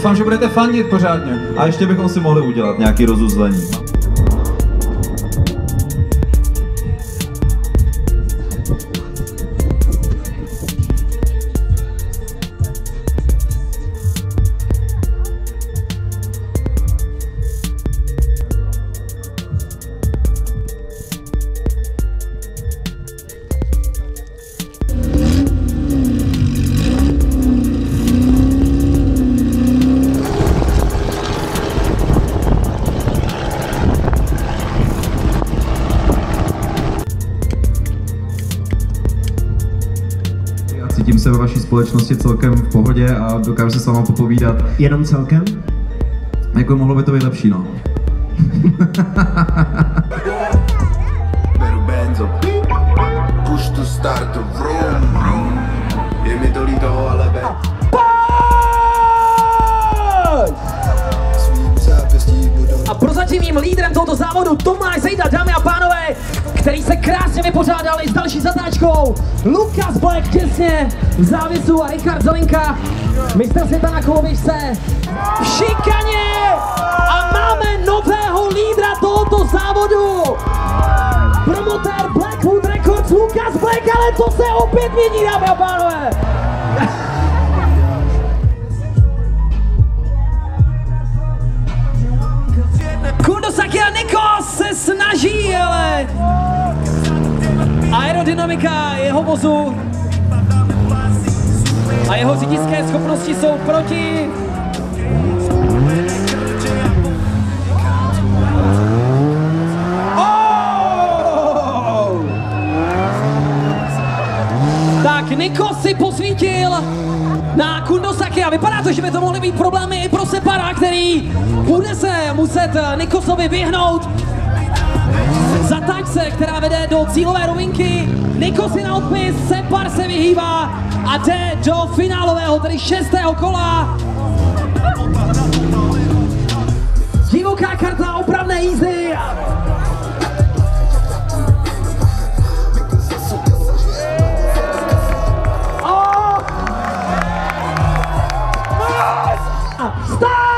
doufám, že budete fandit pořádně. A ještě bychom si mohli udělat nějaký rozuzlení. Cítím se ve vaší společnosti celkem v pohodě a dokážu se s váma popovídat. Jenom celkem? Jako mohlo by to být lepší, no. Beru benzo, push to start to vroom. Je mi to líto, ale A prozatímým lídrem tohoto závodu Tomáš Zejda, dámy a pánové, který se krásně vypořádal i s další zatáčkou. Lukas Black těsně v závěsu a Richard Zelinka, mistr světa na koloběžce v šikaně. A máme nového lídra tohoto závodu. Promotér Blackwood Records Lukas Black, ale to se opět mění, dámy a pánové. Kundosaki a Nikos se snaží, ale aerodynamika jeho vozu a jeho řidičské schopnosti jsou proti. Oh! Tak Nikos si posvítil na Kundosaki a vypadá to, že by to mohly být problémy i pro Separa, který bude se muset Nikosovi vyhnout. Zatáčce, která vede do cílové rovinky, Nikos je na odpis, Separ se vyhýbá a jde do finálového, tedy 6. kola. Divoká karta opravné jízdy. Start!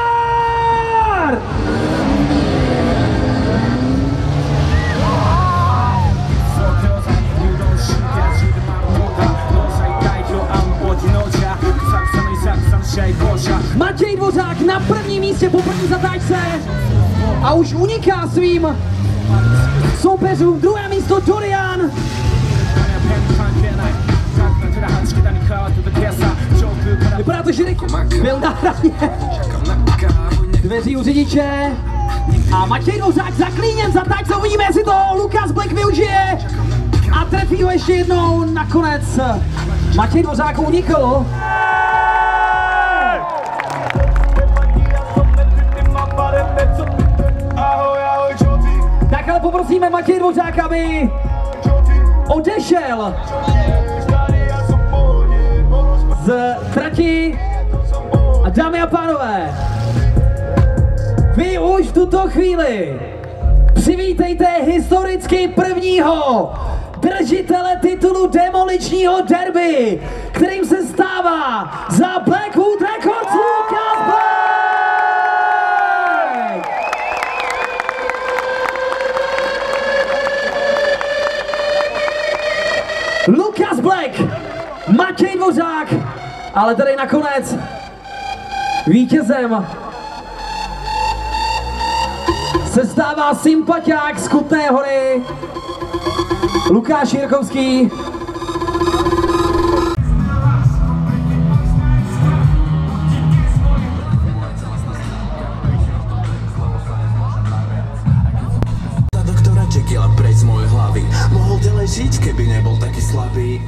Matěj Dvořák na prvním místě po první zatáčce a už uniká svým soupeřům. Druhé místo Dorian. Vypadá to, že byl na hraně dveří u řidiče a Matěj Dvořák zaklíněn za táčce. Uvidíme, jestli to Lukas Black využije a trefí ho ještě jednou nakonec. Matěj Dvořák unikl. Tak ale poprosíme Matěj Dvořáka, aby odešel z trati. A dámy a pánové, vy už v tuto chvíli přivítejte historicky prvního držitele titulu demoličního derby, kterým se stává za Blackwood Records Lukas Black! Lukas Black, Matěj Dvořák, ale tady nakonec vítězem se stává sympatiák z Kutné Hory Lukáš Jirkovský. Doktora Jekylla preč z mojej hlavy. Mohol ďalej žiť, keby nebol taký slabý.